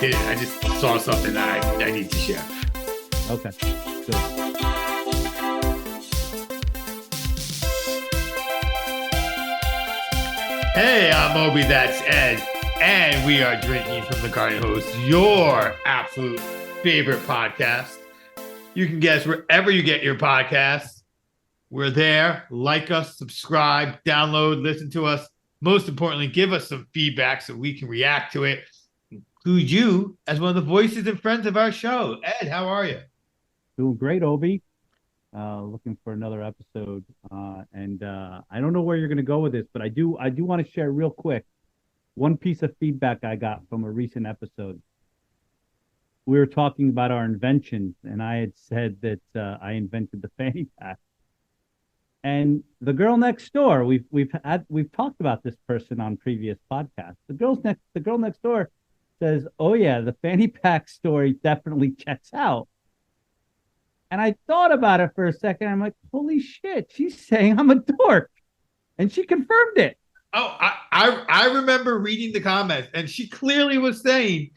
didn't. I just saw something that I need to share. Okay, good. Hey, I'm Obi, that's Ed, and we are drinking from the Garden Host, your absolute favorite podcast. You can guess wherever you get your podcasts. We're there. Like us, subscribe, download, listen to us. Most importantly, give us some feedback so we can react to it. Include you as one of the voices and friends of our show. Ed, how are you? Doing great, Obi. Looking for another episode. And I don't know where you're going to go with this, but I do want to share real quick one piece of feedback I got from a recent episode. We were talking about our inventions, and I had said that I invented the fanny pack. And the girl next door, we've talked about this person on previous podcasts. The girl next door says, "Oh yeah, the fanny pack story definitely checks out." And I thought about it for a second. I'm like, holy shit, she's saying I'm a dork. And she confirmed it. Oh, I remember reading the comments, and she clearly was saying,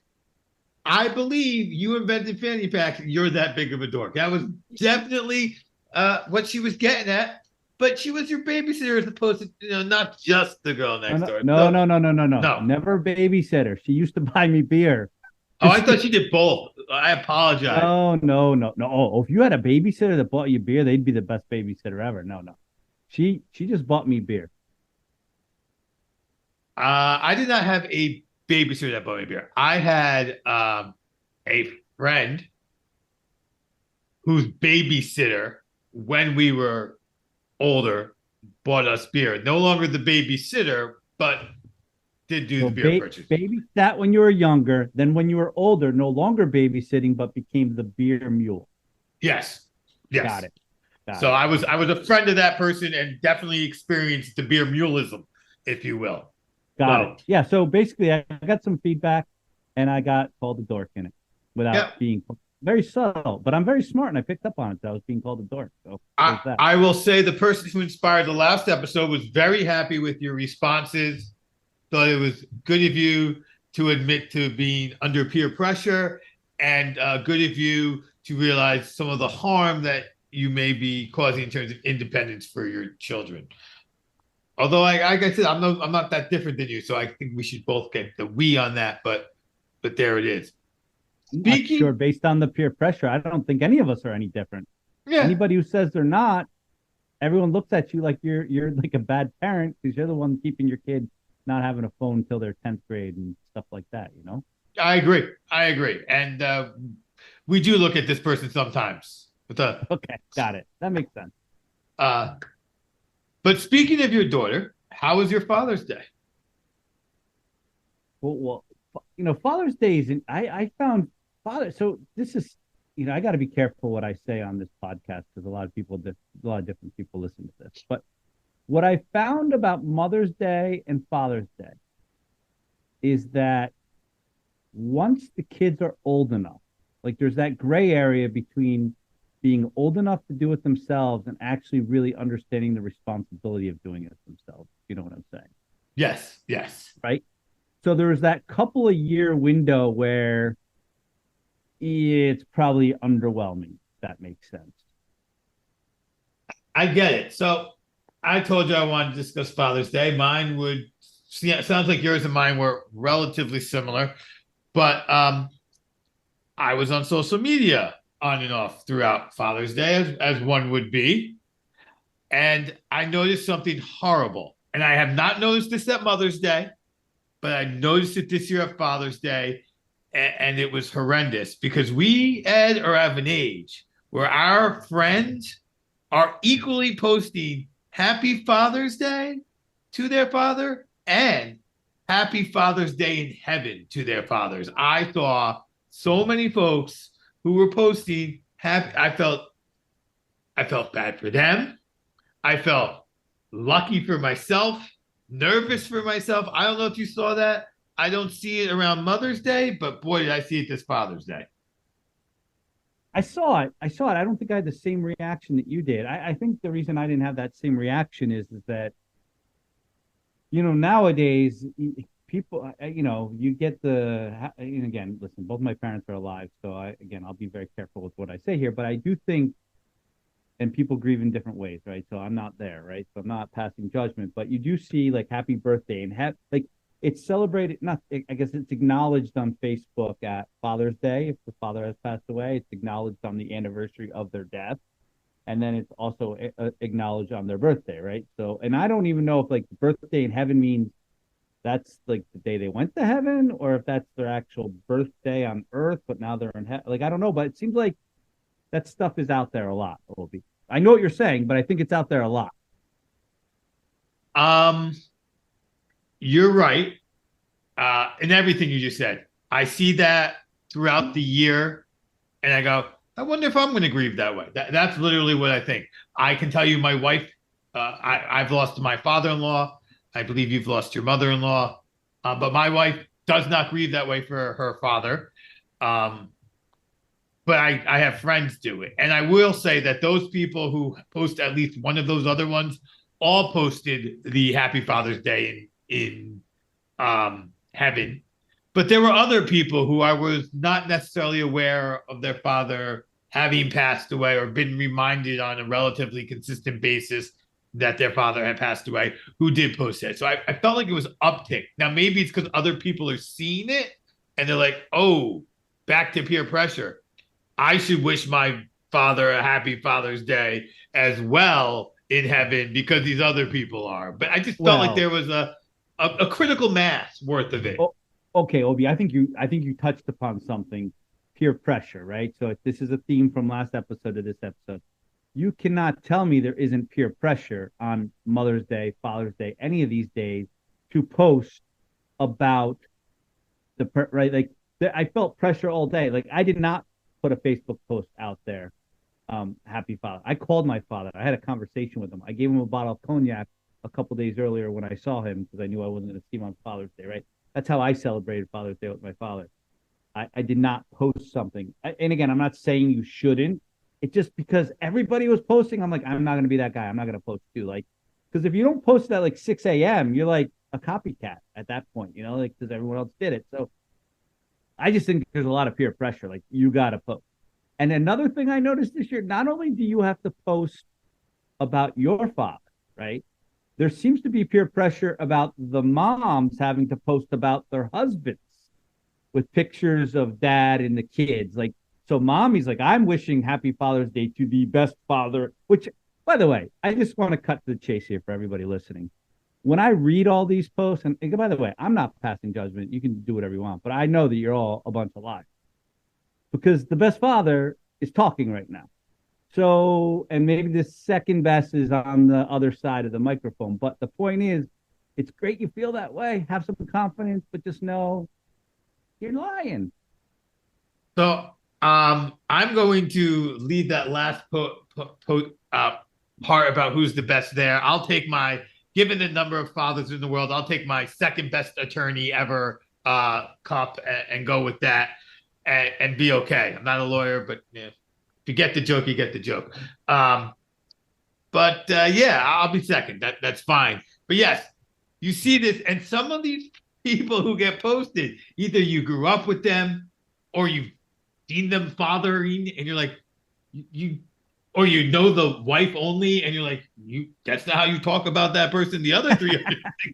I believe you invented fanny packs. You're that big of a dork. That was definitely what she was getting at. But she was your babysitter as opposed to, not just the girl next door. No. Never babysitter. She used to buy me beer. Oh, I thought she did both. I apologize. No. Oh, if you had a babysitter that bought you beer, they'd be the best babysitter ever. No. She just bought me beer. I did not have a babysitter that bought me beer. I had a friend whose babysitter, when we were older, bought us beer. No longer the babysitter, but did do the beer purchase. Babysat when you were younger, then when you were older, no longer babysitting, but became the beer mule. Yes. Got it. I was a friend of that person and definitely experienced the beer mulism, if you will. Got it. Yeah. So basically, I got some feedback, and I got called a dork in it without being very subtle. But I'm very smart, and I picked up on it that I was being called a dork. So I will say the person who inspired the last episode was very happy with your responses. Thought it was good of you to admit to being under peer pressure, and good of you to realize some of the harm that you may be causing in terms of independence for your children. Although, like I said, I'm not that different than you, so I think we should both get the we on that. But there it is. Speaking, sure, based on the peer pressure, I don't think any of us are any different. Yeah. Anybody who says they're not, everyone looks at you like you're like a bad parent because you're the one keeping your kid not having a phone until they're 10th grade and stuff like that, I agree. And we do look at this person sometimes. Okay, got it. That makes sense. But speaking of your daughter, how was your Father's Day? Well, Father's Day is, I found Father. So this is, I got to be careful what I say on this podcast because a lot of different people listen to this. But what I found about Mother's Day and Father's Day is that once the kids are old enough, like there's that gray area between being old enough to do it themselves and actually really understanding the responsibility of doing it themselves. You know what I'm saying? Yes. Right? So there was that couple of year window where it's probably underwhelming. If that makes sense. I get it. So I told you I wanted to discuss Father's Day. Mine would, it sounds like yours and mine were relatively similar, but I was on social media on and off throughout Father's Day, as one would be, and I noticed something horrible. And I have not noticed this at Mother's Day, but I noticed it this year at Father's Day, and it was horrendous because we, Ed, are of an age where our friends are equally posting Happy Father's Day to their father and Happy Father's Day in heaven to their fathers. I saw so many folks who were posting happy. I felt bad for them. I felt lucky for myself, nervous for myself. I don't know if you saw that. I don't see it around Mother's Day, but boy, did I see it this Father's Day. I saw it. I don't think I had the same reaction that you did. I think the reason I didn't have that same reaction is that, nowadays people, you know, you get and again, listen, both my parents are alive, so I'll be very careful with what I say here, but I do think, and people grieve in different ways, right? So I'm not there, right? So I'm not passing judgment, but you do see like happy birthday and like it's celebrated, not, I guess it's acknowledged on Facebook at Father's Day. If the father has passed away, it's acknowledged on the anniversary of their death. And then it's also acknowledged on their birthday, right? So, and I don't even know if like birthday in heaven means that's like the day they went to heaven, or if that's their actual birthday on earth, but now they're in heaven. Like, I don't know, but it seems like that stuff is out there a lot, Obi. I know what you're saying, but I think it's out there a lot. Um, you're right. In everything you just said, I see that throughout the year, and I go, I wonder if I'm going to grieve that way. That's literally what I think. I can tell you, my wife, I've lost my father-in-law. I believe you've lost your mother-in-law, but my wife does not grieve that way for her father. Um, but I have friends do it. And I will say that those people who post at least one of those other ones all posted the Happy Father's Day in heaven. But there were other people who I was not necessarily aware of their father having passed away or been reminded on a relatively consistent basis that their father had passed away who did post it. So I felt like it was uptick. Now, maybe it's because other people are seeing it and they're like, oh, back to peer pressure. I should wish my father a happy Father's Day as well in heaven because these other people are. But I just felt like Well, there was a critical mass worth of it. okay, Obi, I think you touched upon something, peer pressure, right? So if this is a theme from last episode to this episode. You cannot tell me there isn't peer pressure on Mother's Day, Father's Day, any of these days to post about right. Like I felt pressure all day. Like I did not put a Facebook post out there. Happy Father. I called my father. I had a conversation with him. I gave him a bottle of cognac a couple days earlier when I saw him because I knew I wasn't going to see him on Father's Day. Right. That's how I celebrated Father's Day with my father. I did not post something. And again, I'm not saying you shouldn't. It's just because everybody was posting. I'm like, I'm not going to be that guy. I'm not going to post too. Like, because if you don't post at like 6 a.m., you're like a copycat at that point, you know, like because everyone else did it. So I just think there's a lot of peer pressure. Like, you got to post. And another thing I noticed this year, not only do you have to post about your father, right? There seems to be peer pressure about the moms having to post about their husbands with pictures of dad and the kids. Like, so mommy's like, I'm wishing happy Father's Day to the best father, which, by the way, I just want to cut to the chase here for everybody listening. When I read all these posts, and by the way, I'm not passing judgment. You can do whatever you want, but I know that you're all a bunch of lies because the best father is talking right now. So, and maybe the second best is on the other side of the microphone. But the point is, it's great you feel that way. Have some confidence, but just know you're lying. So I'm going to leave that last part about who's the best there. I'll take given the number of fathers in the world, I'll take my second best attorney ever cup and go with that and be okay. I'm not a lawyer, but if you get the joke, you get the joke. But yeah, I'll be second. That's fine. But yes, you see this, and some of these people who get posted, either you grew up with them or you've seen them fathering, and you're like, or you know the wife only, and you're like, that's not how you talk about that person the other 300 days.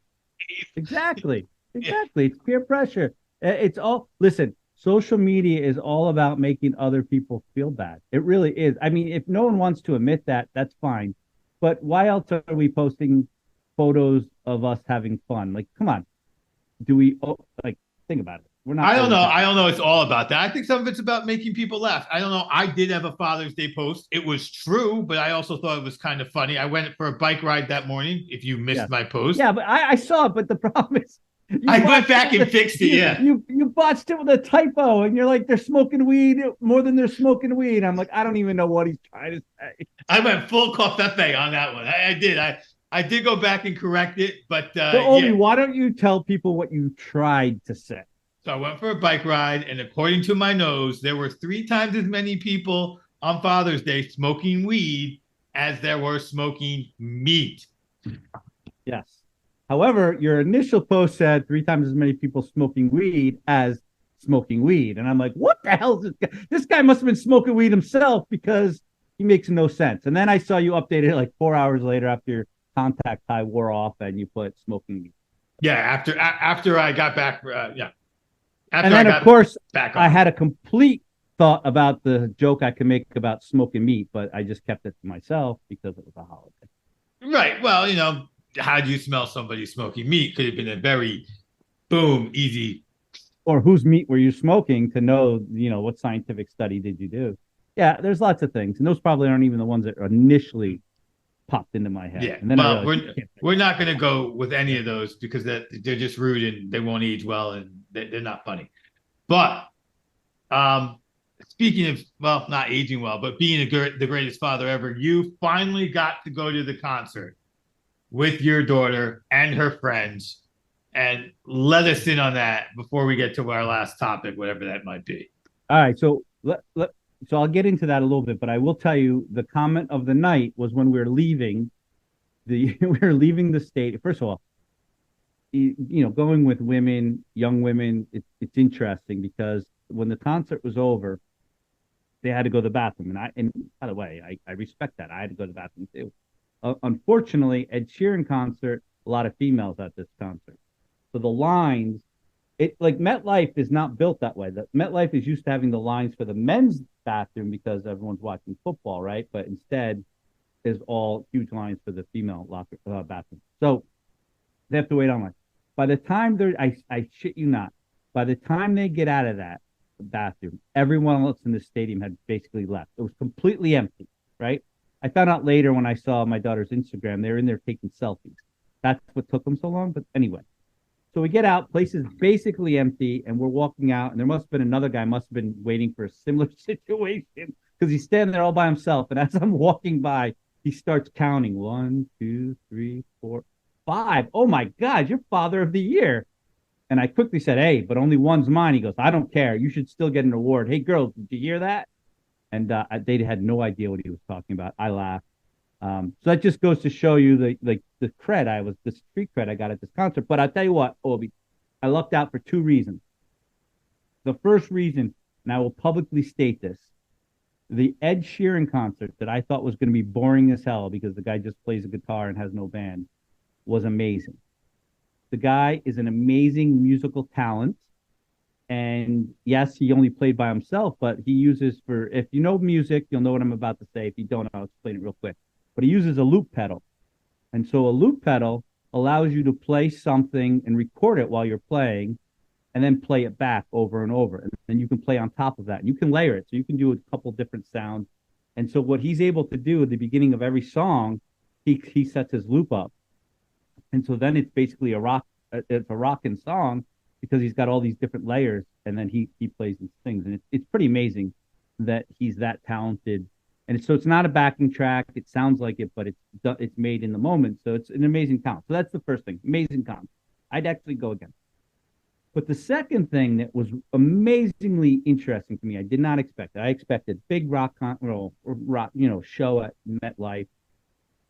Exactly. Exactly. It's peer pressure. It's all, listen, social media is all about making other people feel bad. It really is. I mean, if no one wants to admit that, that's fine. But why else are we posting photos of us having fun? Like, come on. Do we, like, think about it. We're not. I don't know. I don't know. It's all about that. I think some of it's about making people laugh. I don't know. I did have a Father's Day post. It was true, but I also thought it was kind of funny. I went for a bike ride that morning. If you missed my post, yeah, but I saw it. But the problem is, I went back and fixed it. Yeah, you botched it with a typo, and you're like, they're smoking weed more than they're smoking weed. I'm like, I don't even know what he's trying to say. I went full covfefe on that one. I did. I did go back and correct it, but so Obi, why don't you tell people what you tried to say? So I went for a bike ride, and according to my nose, there were 3 times as many people on Father's Day smoking weed as there were smoking meat. Yes. However, your initial post said 3 times as many people smoking weed as smoking weed. And I'm like, what the hell is this guy? This guy must have been smoking weed himself because he makes no sense. And then I saw you update it like 4 hours later after your contact high wore off and you put smoking weed. Yeah, after I got back, yeah. After And then, I got of course, back I on. had a complete thought about the joke I could make about smoking meat, but I just kept it to myself because it was a holiday. Right. Well, how do you smell somebody smoking meat? Could have been a very boom, easy. Or whose meat were you smoking to know, what scientific study did you do? Yeah, there's lots of things. And those probably aren't even the ones that initially popped into my head. Yeah. And then Well, we're not going to go with any of those because they're just rude and they won't age well and they're not funny. But speaking of, well, not aging well, but being the greatest father ever, you finally got to go to the concert with your daughter and her friends. And let us in on that before we get to our last topic, whatever that might be. All right, so so I'll get into that a little bit, but I will tell you the comment of the night was when we were leaving we were leaving the state. First of all, going with women, young women, it's interesting because when the concert was over, they had to go to the bathroom, and by the way, I respect that. I had to go to the bathroom too. Unfortunately, Ed Sheeran concert, a lot of females at this concert. So the lines, like MetLife is not built that way. The MetLife is used to having the lines for the men's bathroom because everyone's watching football, right? But instead, there's all huge lines for the female locker bathroom. So they have to wait online. By the time I shit you not, by the time they get out of that bathroom, everyone else in the stadium had basically left. It was completely empty, right? I found out later when I saw my daughter's Instagram, they were in there taking selfies. That's what took them so long. But anyway, so we get out, place is basically empty, and we're walking out, and there must have been another guy, must have been waiting for a similar situation because he's standing there all by himself. And as I'm walking by, he starts counting 1, 2, 3, 4, 5. Oh my God, you're father of the year. And I quickly said, hey, but only one's mine. He goes, I don't care. You should still get an award. Hey, girls, did you hear that? And they had no idea what he was talking about. I laughed. So that just goes to show you the cred the street cred I got at this concert. But I'll tell you what, Obi, I lucked out for 2 reasons. The first reason, and I will publicly state this, the Ed Sheeran concert that I thought was going to be boring as hell because the guy just plays a guitar and has no band was amazing. The guy is an amazing musical talent. And yes, he only played by himself, but he uses if you know music, you'll know what I'm about to say. If you don't, I'll explain it real quick. But he uses a loop pedal. And so a loop pedal allows you to play something and record it while you're playing and then play it back over and over. And then you can play on top of that. And you can layer it. So you can do a couple different sounds. And so what he's able to do at the beginning of every song, he sets his loop up. And so then it's basically it's a rockin' song because he's got all these different layers and then he plays these things. And it's pretty amazing that he's that talented. And so it's not a backing track. It sounds like it, but it's made in the moment. So it's an amazing talent. So that's the first thing. Amazing talent. I'd actually go again. But the second thing that was amazingly interesting to me, I did not expect it. I expected big rock show at MetLife.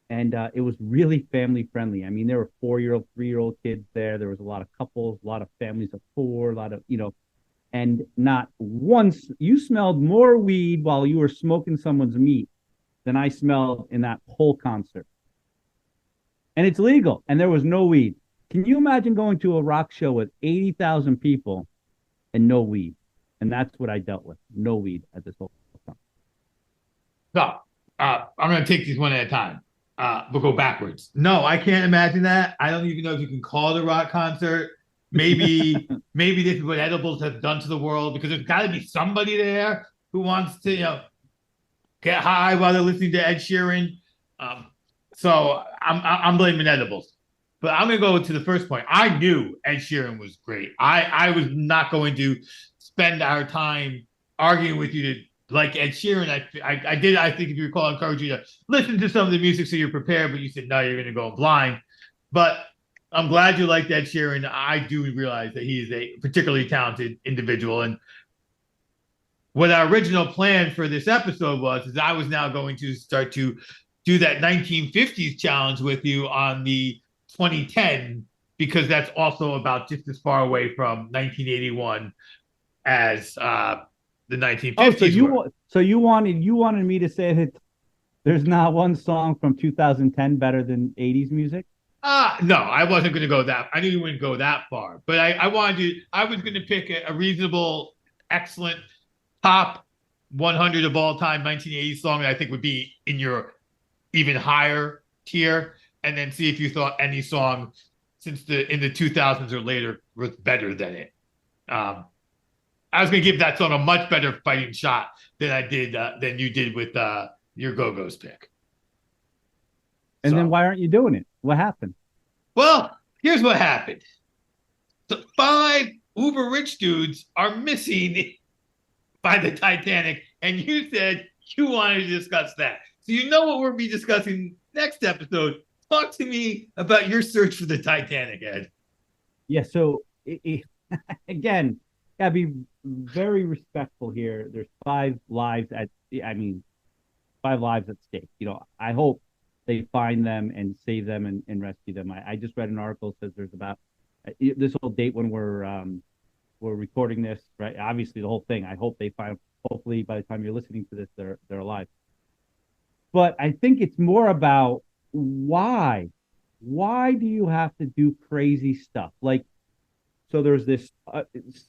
And it was really family friendly. I mean, there were 4-year-old, 3-year-old kids there. There was a lot of couples, a lot of families of 4, a lot of, and not once you smelled more weed while you were smoking someone's meat than I smelled in that whole concert. And it's legal. And there was no weed. Can you imagine going to a rock show with 80,000 people and no weed? And that's what I dealt with. No weed at this whole time. So I'm going to take these one at a time. We'll go backwards. No, I can't imagine that. I don't even know if you can call it a rock concert. Maybe this is what edibles have done to the world because there's got to be somebody there who wants to, get high while they're listening to Ed Sheeran. So I'm blaming edibles. But I'm going to go to the first point. I knew Ed Sheeran was great. I was not going to spend our time arguing with you to like Ed Sheeran. I did, I think, if you recall, encourage you to listen to some of the music so you're prepared, but you said, no, you're going to go blind. But I'm glad you liked Ed Sheeran. I do realize that he is a particularly talented individual. And what our original plan for this episode is I was now going to start to do that 1950s challenge with you on the 2010 because that's also about just as far away from 1981 as the Oh, 1950s were. you wanted me to say that there's not one song from 2010 better than 80s music? No, I wasn't going to go that. I knew you wouldn't go that far, but I wanted to. I was going to pick a reasonable, excellent top 100 of all time 1980s song that I think would be in your even higher tier, and then see if you thought any song since the in the 2000s or later was better than it. Um, I was going to give that song a much better fighting shot than you did with your Go Go's pick. And then So, why aren't you doing it? What happened? well, here's what happened. The five uber rich dudes are missing by the Titanic, and you said you wanted to discuss that. So you know what we'll be discussing next episode. Talk to me about your search for the Titanic, Ed. Yeah, so again, gotta be very respectful here. There's five lives at stake. I hope they find them and save them and rescue them. I just read an article that says there's about this whole date when we're recording this, right? Obviously, the whole thing. I hope they find. Hopefully, by the time you're listening to this, they're alive. But I think it's more about why. Why do you have to do crazy stuff? Like, so there's this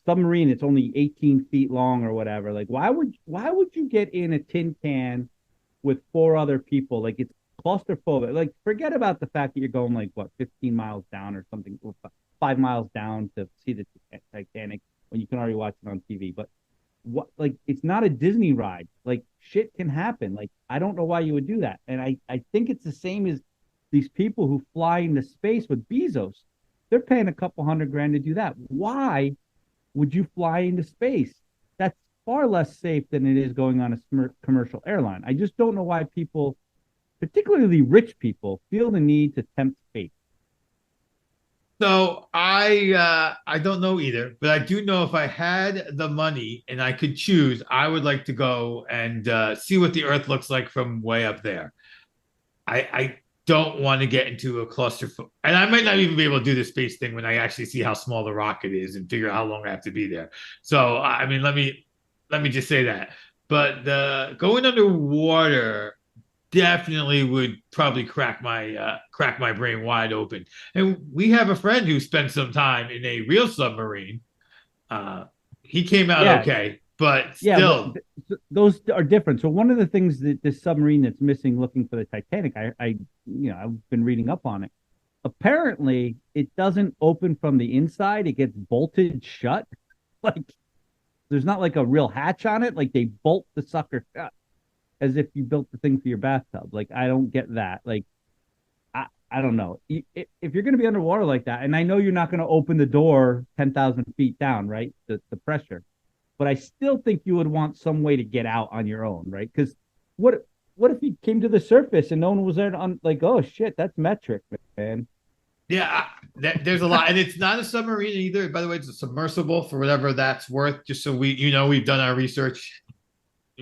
submarine. It's only 18 feet long or whatever. Like, why would you get in a tin can with four other people? Like, it's claustrophobic. Like, forget about the fact that you're going like what 15 miles down or something, or 5 miles down to see the Titanic when you can already watch it on TV. But what, like, it's not a Disney ride. Like, shit can happen. Like, I don't know why you would do that. And I think it's the same as these people who fly into space with Bezos. They're paying a couple $100,000 to do that. Why would you fly into space? That's far less safe than it is going on a commercial airline. I just don't know why people, particularly rich people, feel the need to tempt fate. So I don't know either, but I do know if I had the money and I could choose, I would like to go and see what the Earth looks like from way up there. I don't want to get into a cluster, and I might not even be able to do the space thing when I actually see how small the rocket is and figure out how long I have to be there. So I mean, let me just say that. But the going underwater definitely would probably crack my brain wide open. And we have a friend who spent some time in a real submarine. He came out Yeah, okay, but yeah. Well, still, those are different. So one of the things that this submarine that's missing, looking for the Titanic, I've been reading up on it. Apparently, it doesn't open from the inside; it gets bolted shut. Like, there's not like a real hatch on it. Like, they bolt the sucker shut as if you built the thing for your bathtub. Like, I don't get that. Like, I don't know. If you're going to be underwater like that, and I know you're not going to open the door 10,000 feet down, right? The pressure. But I still think you would want some way to get out on your own, right? Because what if you came to the surface and no one was there to like, oh shit, that's metric, man. yeah, there's a lot, and it's not a submarine either. By the way, it's a submersible for whatever that's worth. Just so we've done our research,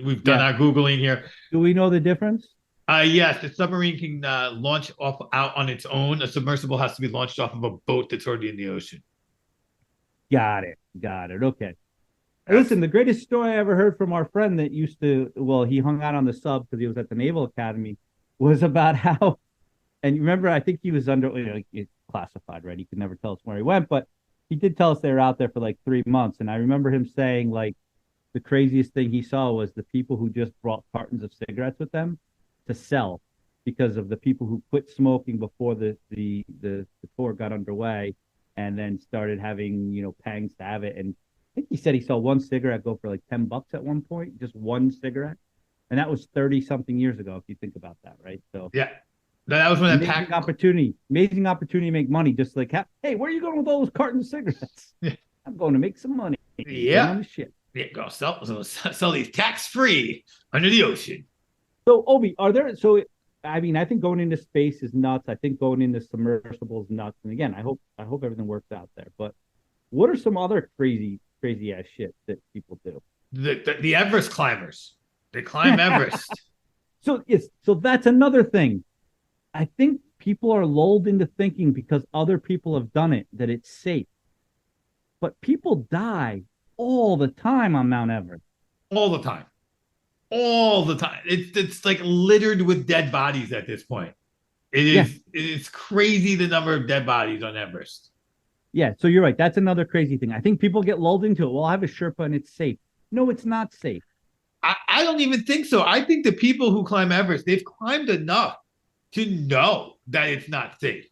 we've done Yeah. our googling here. Do we know the difference? Yes, the submarine can launch off out on its own. A submersible has to be launched off of a boat that's already in the ocean. Got it. Got it. Okay. That's Listen, the greatest story I ever heard from our friend that used to, well, he hung out on the sub because he was at the Naval Academy, was about how, and you remember, I think he was under, it's classified, right? He could never tell us where he went, but he did tell us they were out there for like 3 months. And I remember him saying, like, the craziest thing he saw was the people who just brought cartons of cigarettes with them to sell because of the people who quit smoking before the tour got underway and then started having, pangs to have it. And I think he said he saw one cigarette go for like $10 at one point, just one cigarette. And that was 30 something years ago, if you think about that, right? So yeah, that was when that amazing opportunity to make money. Just like, hey, where are you going with all those cartons of cigarettes? I'm going to make some money. Yeah. On the ship. Yeah, go sell these tax free under the ocean. So, Obi, I mean, I think going into space is nuts. I think going into submersibles is nuts. And again, I hope everything works out there. But what are some other crazy ass shit that people do? The Everest climbers, they climb Everest. So that's another thing. I think people are lulled into thinking because other people have done it that it's safe. But people die all the time on Mount Everest. All the time. All the time. It's like littered with dead bodies at this point. Yeah. It's crazy the number of dead bodies on Everest. Yeah, so you're right. That's another crazy thing. I think people get lulled into it. Well, I have a Sherpa and it's safe. No, it's not safe. I don't even think so. I think the people who climb Everest, they've climbed enough to know that it's not safe,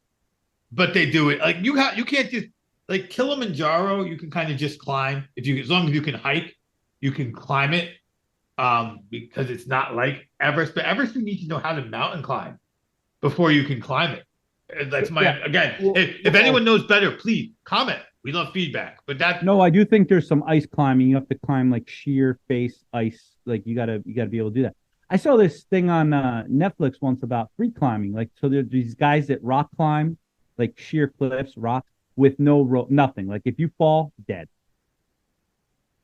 but they do it. Like you can't just like Kilimanjaro. You can kind of just climb if you, as long as you can hike, you can climb it. Because it's not like Everest, but Everest you need to know how to mountain climb before you can climb it. That's my again. If anyone knows better, please comment. We love feedback. But that No, I do think there's some ice climbing. You have to climb like sheer face ice. Like you gotta be able to do that. I saw this thing on Netflix once about free climbing. Like so, there's these guys that rock climb like sheer cliffs, rock with no rope, nothing. Like if you fall, dead.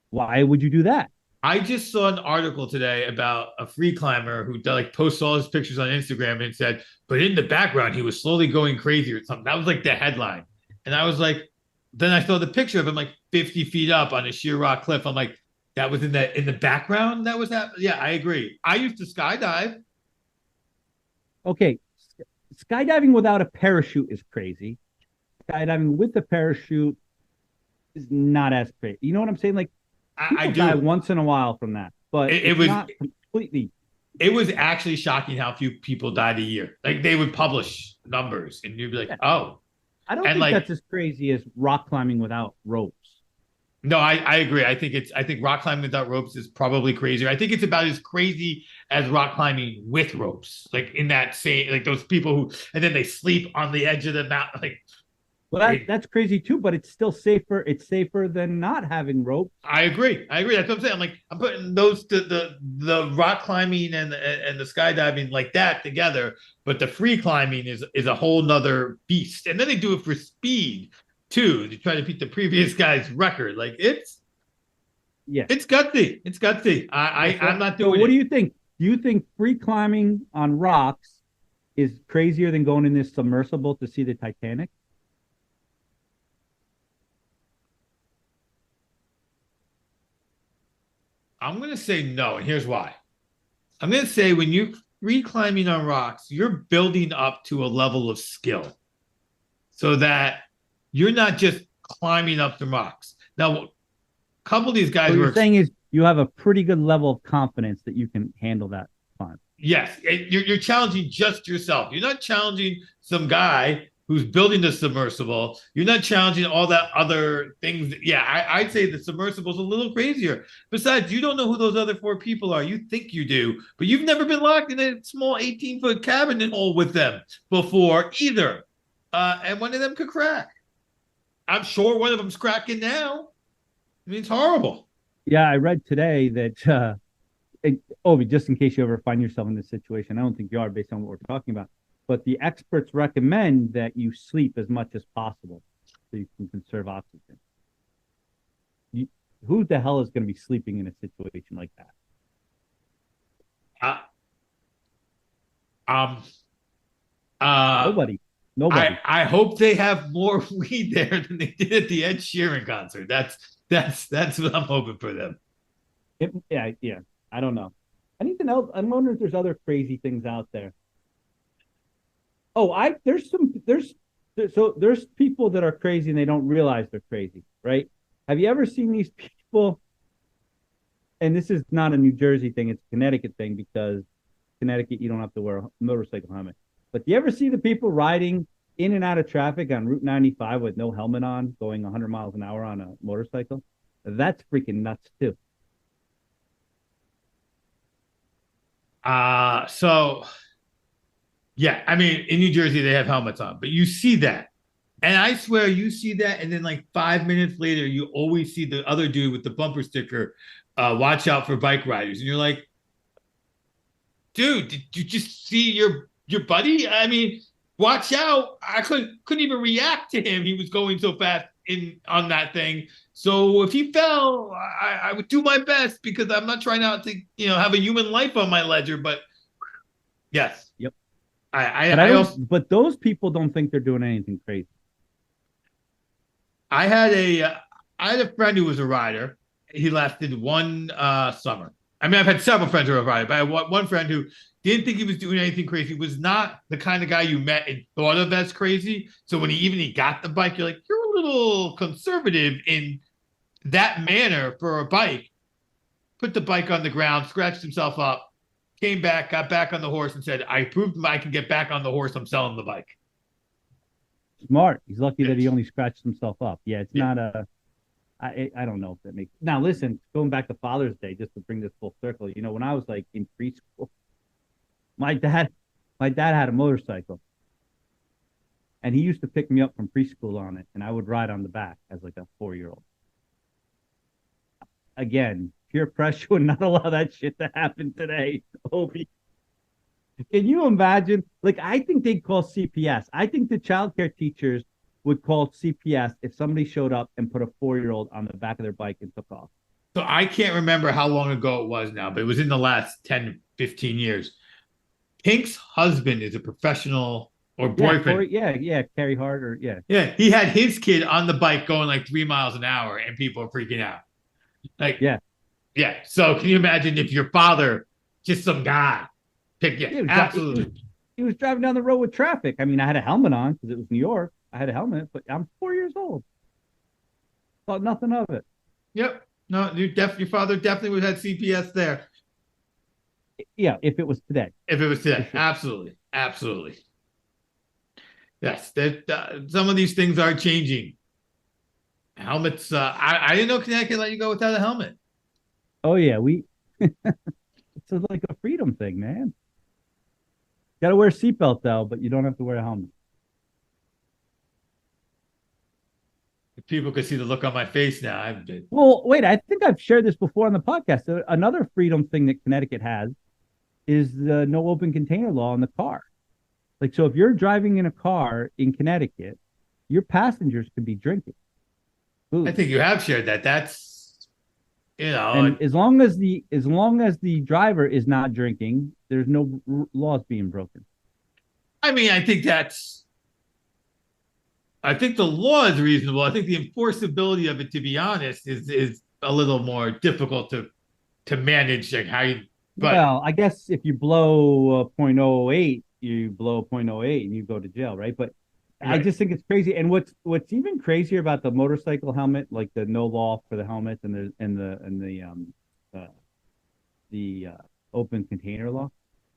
Why would you do that? I just saw an article today about a free climber who like posts all his pictures on Instagram and said, but in the background he was slowly going crazy or something. That was like the headline, and I was like, then I saw the picture of him like 50 feet up on a sheer rock cliff. I'm like, that was in the background. That was that. Yeah, I agree. I used to skydive. Okay, skydiving without a parachute is crazy. Skydiving with a parachute is not as crazy. You know what I'm saying? Like I do die once in a while from that, but it was not completely. It was actually shocking how few people died a year. Like they would publish numbers, and you'd be like, "Oh." I don't think that's as crazy as rock climbing without ropes. No, I agree. I think rock climbing without ropes is probably crazier. I think it's about as crazy as rock climbing with ropes. Like in that same, like those people who, and then they sleep on the edge of the mountain. Like, well, that's crazy too, but it's still safer. It's safer than not having ropes. I agree. That's what I'm saying. I'm like, I'm putting those the rock climbing and the skydiving like that together, but the free climbing is a whole nother beast. And then they do it for speed too, to try to beat the previous guy's record. Like it's gutsy. It's gutsy. I'm not doing. So what do you think? Do you think free climbing on rocks is crazier than going in this submersible to see the Titanic? I'm going to say no, and here's why. I'm going to say when you're free climbing on rocks, you're building up to a level of skill so that you're not just climbing up the rocks. Now, a couple of these guys what you're saying is you have a pretty good level of confidence that you can handle that climb. Yes, you're challenging just yourself. You're not challenging some guy who's building the submersible. You're not challenging all that other things. Yeah, I'd say the submersible's a little crazier. Besides, you don't know who those other four people are. You think you do, but you've never been locked in a small 18-foot cabin hole with them before either. And one of them could crack. I'm sure one of them's cracking now. I mean, it's horrible. Yeah, I read today that, just in case you ever find yourself in this situation, I don't think you are based on what we're talking about, but the experts recommend that you sleep as much as possible so you can conserve oxygen. Who the hell is going to be sleeping in a situation like that? Nobody. I hope they have more weed there than they did at the Ed Sheeran concert. That's what I'm hoping for them. Yeah. I don't know. Anything else? I'm wondering if there's other crazy things out there. Oh, there's people that are crazy and they don't realize they're crazy, right? Have you ever seen these people? And this is not a New Jersey thing; it's a Connecticut thing because Connecticut you don't have to wear a motorcycle helmet. But do you ever see the people riding in and out of traffic on Route 95 with no helmet on, going 100 miles an hour on a motorcycle? That's freaking nuts too. Yeah, I mean, in New Jersey, they have helmets on, but you see that. And I swear you see that. And then like 5 minutes later, you always see the other dude with the bumper sticker, watch out for bike riders. And you're like, dude, did you just see your buddy? I mean, watch out. I couldn't even react to him. He was going so fast on that thing. So if he fell, I would do my best because I'm not trying not to, have a human life on my ledger, but yes. Yep. But I also don't. But those people don't think they're doing anything crazy. I had a I had a friend who was a rider. He lasted one summer. I mean, I've had several friends who were riders, but I had one friend who didn't think he was doing anything crazy. Was not the kind of guy you met and thought of as crazy. So when he got the bike, you're like, you're a little conservative in that manner for a bike. Put the bike on the ground, scratched himself up, came back, got back on the horse, and said, "I proved I can get back on the horse. I'm selling the bike." Smart. He's lucky that he only scratched himself up. Yeah, it's Yeah. not a. I don't know if that makes. Now listen, going back to Father's Day, just to bring this full circle. You know, when I was like in preschool, my dad, my dad had a motorcycle, and he used to pick me up from preschool on it, and I would ride on the back as like a 4-year-old. Again, peer pressure would not allow that shit to happen today, Obi. Can you imagine? Like, I think they'd call CPS. I think the childcare teachers would call CPS if somebody showed up and put a 4-year-old on the back of their bike and took off. So I can't remember how long ago it was now, but it was in the last 10, 15 years. Pink's husband is a professional or Yeah, boyfriend. yeah, Carrie Hart or yeah. Yeah, he had his kid on the bike going like 3 miles an hour, and people are freaking out. Like, Yeah. yeah. So can you imagine if your father, just some guy, pick? Yeah, Yeah, absolutely. He was driving down the road with traffic. I mean, I had a helmet on because it was New York. I had a helmet, but I'm 4 years old. Thought nothing of it. Yep. No, your father definitely would have had CPS there Yeah, if it was today. if it was today. Sure. Absolutely, absolutely. Yes, that some of these things are changing. Helmets. I didn't know Connecticut let you go without a helmet. Oh yeah, it's like a freedom thing, man. Got to wear a seatbelt though, but you don't have to wear a helmet. If people could see the look on my face now, I've been. Well, wait, I think I've shared this before on the podcast. Another freedom thing that Connecticut has is the no open container law in the car. Like, so if you're driving in a car in Connecticut, your passengers could be drinking. I think you have shared that. That's And as long as the driver is not drinking, there's no laws being broken. I mean, I think the law is reasonable. I think the enforceability of it, to be honest, is a little more difficult to manage. Like how you, but Well, I guess if you blow point oh eight, you blow point oh eight and you go to jail, right? But I right. just think it's crazy. And what's even crazier about the motorcycle helmet, like the no law for the helmets and the open container law,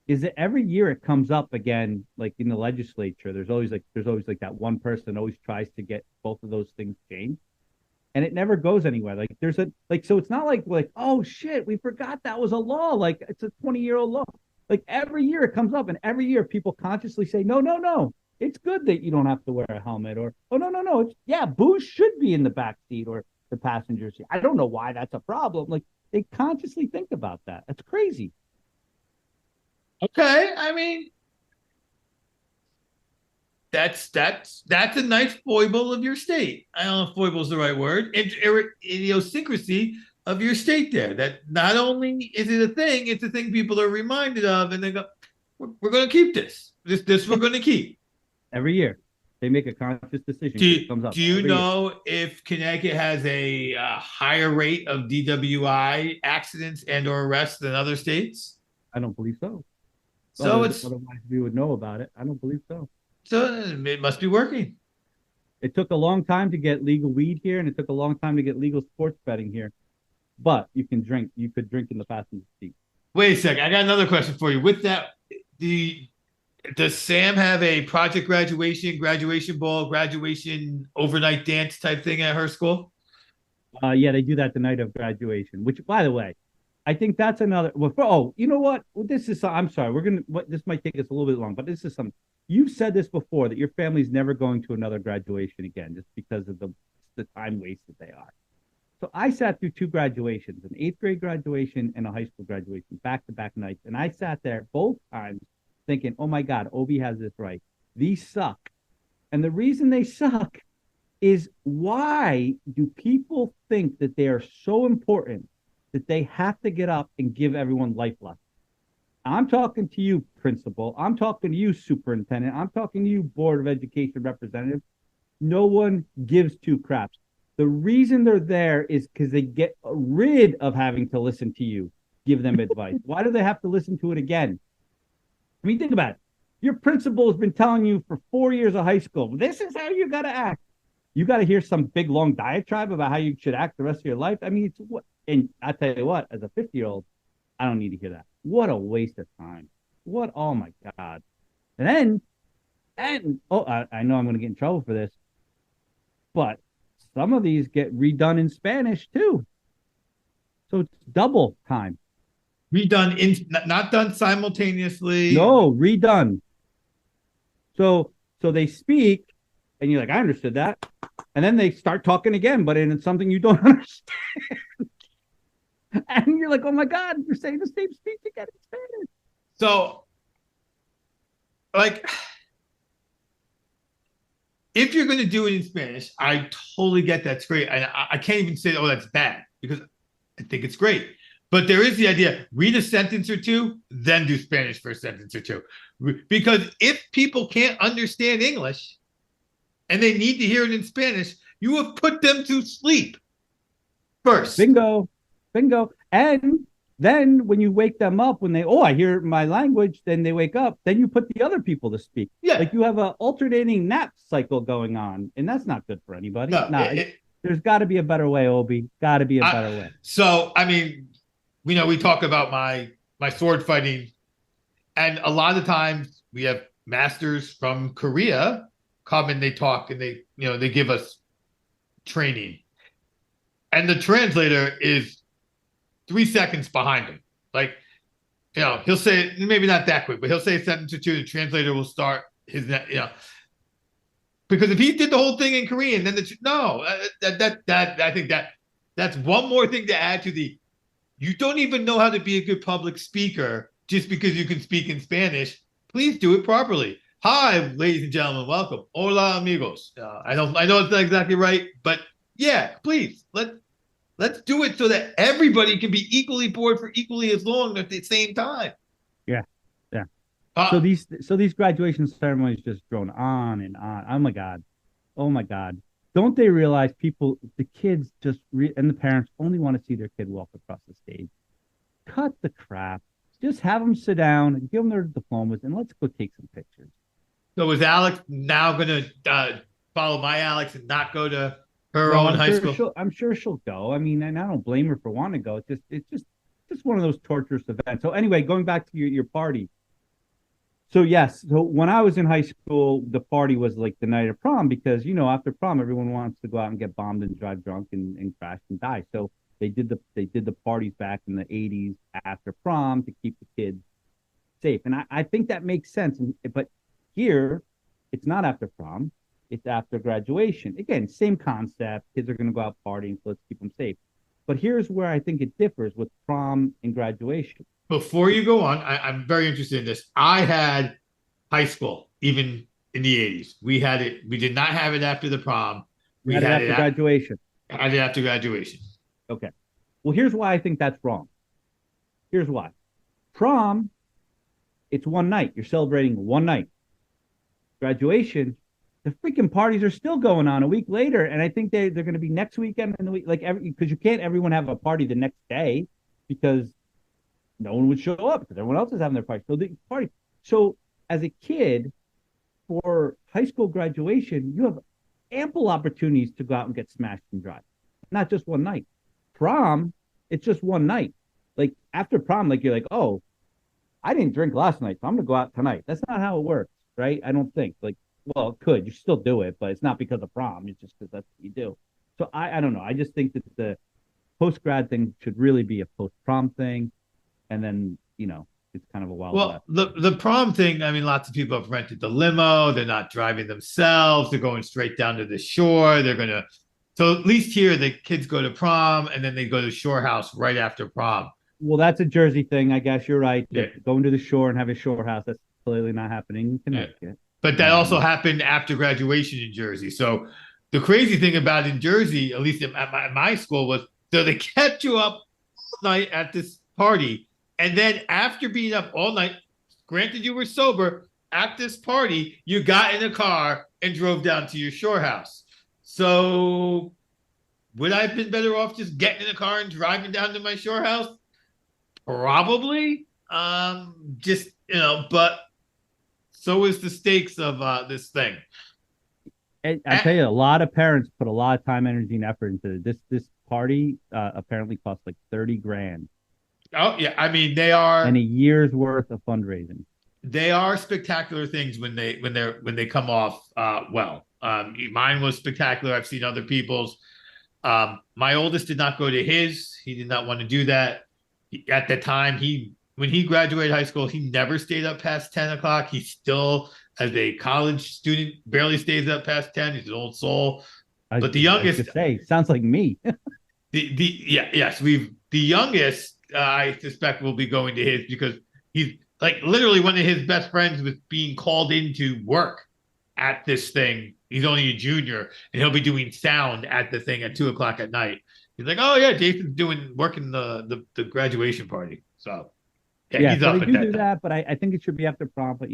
is that every year it comes up again, like in the legislature. There's always like that one person always tries to get both of those things changed, and it never goes anywhere. Like there's a like so it's not like oh shit, we forgot that was a law. Like it's a 20-year-old law. Like every year it comes up, and every year people consciously say no. It's good that you don't have to wear a helmet, or oh no, it's yeah, booze should be in the back seat or the passenger seat. I don't know why that's a problem. Like they consciously think about that. That's crazy. Okay, I mean, that's a nice foible of your state. I don't know if foible is the right word. Idiosyncrasy of your state there. That not only is it a thing, it's a thing people are reminded of, and they go, "We're going to keep this. This we're going to keep." Every year they make a conscious decision. Do, Comes up do you every know if Connecticut has a higher rate of DWI accidents and or arrests than other states? I don't believe so. So it's otherwise we would know about it. I don't believe so. so it must be working. It took a long time to get legal weed here, and it took a long time to get legal sports betting here. But you can drink. You could drink in the passenger seat. Wait a second. I got another question for you. With that, does Sam have a project graduation ball, graduation overnight dance type thing at her school? Yeah, they do that the night of graduation. Which, by the way, I think that's another. Well, you know what? This is. I'm sorry. This might take us a little bit long, but this is something. You've said this before that your family's never going to another graduation again, just because of the time wasted they are. So I sat through two graduations, an 8th grade graduation and a high school graduation, back to back nights, and I sat there both times thinking, "Oh my God, Obi has this right. These suck," and the reason they suck is why do people think that they are so important that they have to get up and give everyone life lessons? I'm talking to you, principal. I'm talking to you, superintendent. I'm talking to you, board of education representative. No one gives two craps. The reason they're there is because they get rid of having to listen to you give them advice. Why do they have to listen to it again? I mean, think about it. Your principal has been telling you for 4 years of high school, this is how you got to act. You got to hear some big, long diatribe about how you should act the rest of your life. I mean, it's what, and I tell you what, as a 50-year-old, I don't need to hear that. What a waste of time. What, oh my God. And I know I'm going to get in trouble for this, but some of these get redone in Spanish too. So it's double time. Redone not done simultaneously. No, redone. So they speak, and you're like, I understood that. And then they start talking again, but in something you don't understand. And you're like, oh my God, you're saying the same speech again in Spanish. So, like, if you're going to do it in Spanish, I totally get that's great. I can't even say, oh, that's bad, because I think it's great. But there is the idea, read a sentence or two, then do Spanish for a sentence or two. Because if people can't understand English and they need to hear it in Spanish, you have put them to sleep first. Bingo. And then when you wake them up, when they, I hear my language, then they wake up, then you put the other people to speak. Yeah. Like you have an alternating nap cycle going on, and that's not good for anybody. No, there's got to be a better way, Obi. Got to be a better way. So, I mean, we talk about my sword fighting, and a lot of times we have masters from Korea come and they talk and they give us training, and the translator is 3 seconds behind him. Like, he'll say, maybe not that quick, but he'll say a sentence or two. The translator will start his, because if he did the whole thing in Korean, then I think that's one more thing to add to the. You don't even know how to be a good public speaker just because you can speak in Spanish. Please do it properly. Hi, ladies and gentlemen, welcome. Hola, amigos. I know it's not exactly right, but yeah, please let's do it so that everybody can be equally bored for equally as long at the same time. Yeah. So these graduation ceremonies just drone on and on. Oh my God. Don't they realize the kids and the parents only want to see their kid walk across the stage? Cut the crap. Just have them sit down and give them their diplomas and let's go take some pictures. So is Alex now going to follow my Alex and not go to her own high school? I'm sure she'll go. I mean, and I don't blame her for wanting to go. It's just one of those torturous events. So anyway, going back to your party. So yes, so when I was in high school, the party was like the night of prom because after prom everyone wants to go out and get bombed and drive drunk and crash and die. So they did the parties back in the 80s after prom to keep the kids safe, and I think that makes sense. But here, it's not after prom; it's after graduation. Again, same concept. Kids are going to go out partying, so let's keep them safe. But here's where I think it differs with prom and graduation. Before you go on, I'm very interested in this. I had high school, even in the 80s. We had it. We did not have it after the prom. We had it after graduation. Had it after graduation. Okay. Well, here's why I think that's wrong. Here's why. Prom, it's one night. You're celebrating one night. Graduation, the freaking parties are still going on a week later, and I think they're going to be next weekend and the week because you can't everyone have a party the next day because no one would show up because everyone else is having their party. So as a kid, for high school graduation, you have ample opportunities to go out and get smashed and drive. Not just one night. Prom, it's just one night. Like after prom, like you're like, oh, I didn't drink last night, so I'm gonna go out tonight. That's not how it works, right? I don't think. Like, well, it could. You still do it, but it's not because of prom. It's just because that's what you do. So I don't know. I just think that the post-grad thing should really be a post-prom thing. And then, it's kind of a wild Well, the prom thing, I mean, lots of people have rented the limo. They're not driving themselves. They're going straight down to the shore. So at least here, the kids go to prom and then they go to shore house right after prom. Well, that's a Jersey thing. I guess you're right. Yeah. Going to the shore and have a shore house, that's clearly not happening in Connecticut. Yeah. But that also happened after graduation in Jersey. So the crazy thing about in Jersey, at least at my school, was so they kept you up all night at this party. And then after being up all night, granted you were sober, at this party, you got in a car and drove down to your shore house. So would I have been better off just getting in a car and driving down to my shore house? Probably. Just, but so is the stakes of this thing. And I tell you, a lot of parents put a lot of time, energy, and effort into it. This party apparently cost like 30 grand. Oh yeah, I mean they are, and a year's worth of fundraising. They are spectacular things when they come off well. Mine was spectacular. I've seen other people's. My oldest did not go to his. He did not want to do that. At the time, when he graduated high school, he never stayed up past 10 o'clock. He still, as a college student, barely stays up past 10. He's an old soul. But the youngest, sounds like me. the youngest, I suspect, will be going to his because he's like literally one of his best friends was being called into work at this thing. He's only a junior, and he'll be doing sound at the thing at 2 o'clock at night. He's like, "Oh yeah, Jason's working the graduation party." So he's so up they at do that, but I think it should be after prom. But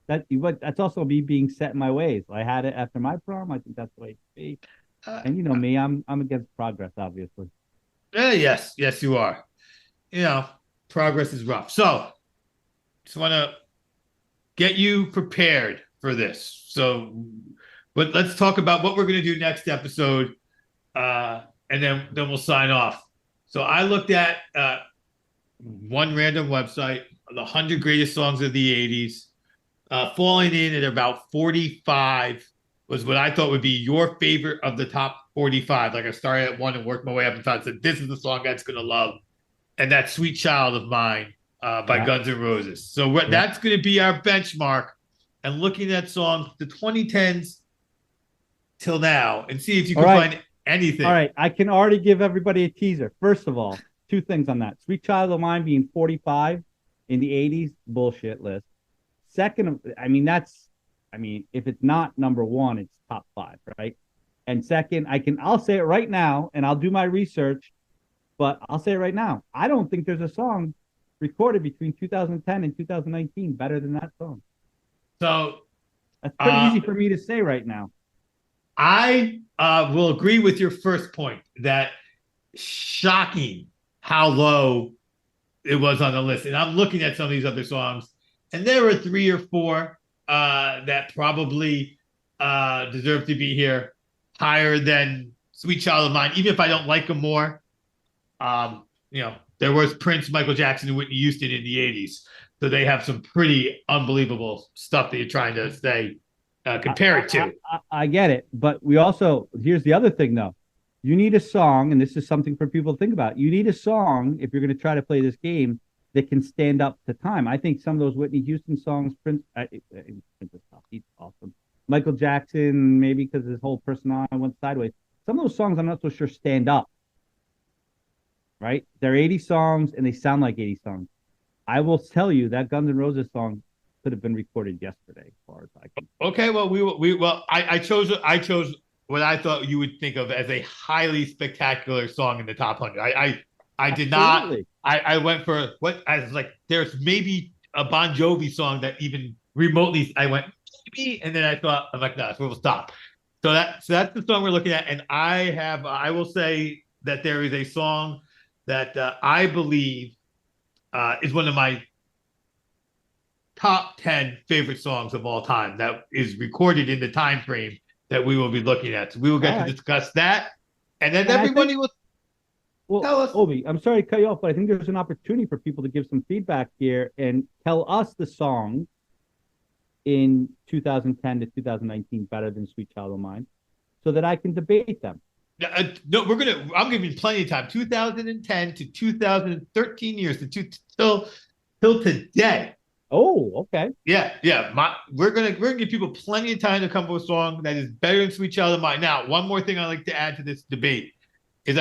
that's also me being set in my ways. I had it after my prom. I think that's the way it should be. And me, I'm against progress, obviously. Yes, you are. Progress is rough. So just want to get you prepared for this. So, but let's talk about what we're going to do next episode, and then we'll sign off. So I looked at one random website, the 100 greatest songs of the 80s, falling in at about 45 was what I thought would be your favorite of the top 45. Like I started at one and worked my way up and thought, said, this is the song that's going to love. And that's Sweet Child of Mine by Guns N' Roses. So that's going to be our benchmark. And looking at songs, the 2010s till now, and see if you can find anything. All right. I can already give everybody a teaser. First of all, two things on that. Sweet Child of Mine being 45 in the 80s, bullshit list. Second, if it's not number one, it's top 5, right? And second, I'll say it right now, and I'll do my research, but I'll say it right now. I don't think there's a song recorded between 2010 and 2019 better than that song. So that's pretty easy for me to say right now. I will agree with your first point that shocking how low it was on the list. And I'm looking at some of these other songs, and there were 3 or 4 that probably deserve to be here higher than Sweet Child of Mine, even if I don't like them more. There was Prince, Michael Jackson, and Whitney Houston in the 80s. So they have some pretty unbelievable stuff that you're trying to say, compare it to. I get it. But here's the other thing, though. You need a song, and this is something for people to think about. You need a song, if you're going to try to play this game, that can stand up to time. I think some of those Whitney Houston songs, Prince is tough. He's awesome. Michael Jackson, maybe because his whole personality went sideways. Some of those songs I'm not so sure stand up. Right? They're 80 songs, and they sound like 80 songs. I will tell you that Guns N' Roses song could have been recorded yesterday, as far as I can. Okay, well, I chose what I thought you would think of as a highly spectacular song in the top 100. I did not. I went for what I was like. There's maybe a Bon Jovi song that even remotely. I went maybe, and then I'm like, no, we'll stop. So that's the song we're looking at, and I will say that there is a song that I believe is one of my top 10 favorite songs of all time that is recorded in the time frame that we will be looking at. So we will get to discuss that, and then everybody will tell us. Obi, I'm sorry to cut you off, but I think there's an opportunity for people to give some feedback here and tell us the song in 2010 to 2019 better than Sweet Child of Mine, so that I can debate them. No, I'm giving plenty of time. 2010 to 2013 years till today. Oh, okay. Yeah. We're gonna give people plenty of time to come up with a song that is better than Sweet Child of Mine. Now, one more thing I like to add to this debate is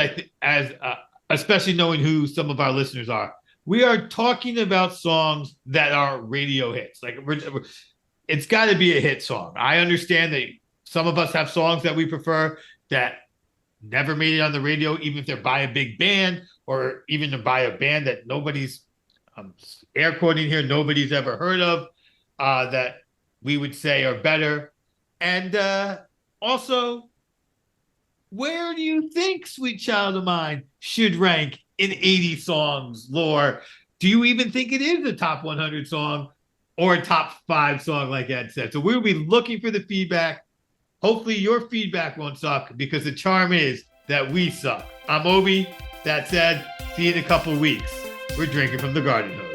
especially knowing who some of our listeners are, we are talking about songs that are radio hits. Like it's got to be a hit song. I understand that some of us have songs that we prefer that never made it on the radio, even if they're by a big band or even by a band that nobody's air quoting here, nobody's ever heard of, that we would say are better. And also, where do you think Sweet Child of Mine should rank in 80 songs lore? Do you even think it is a top 100 song or a top 5 song, like Ed said? So we'll be looking for the feedback. Hopefully your feedback won't suck, because the charm is that we suck. I'm Obi. That said, see you in a couple of weeks. We're drinking from the garden hose.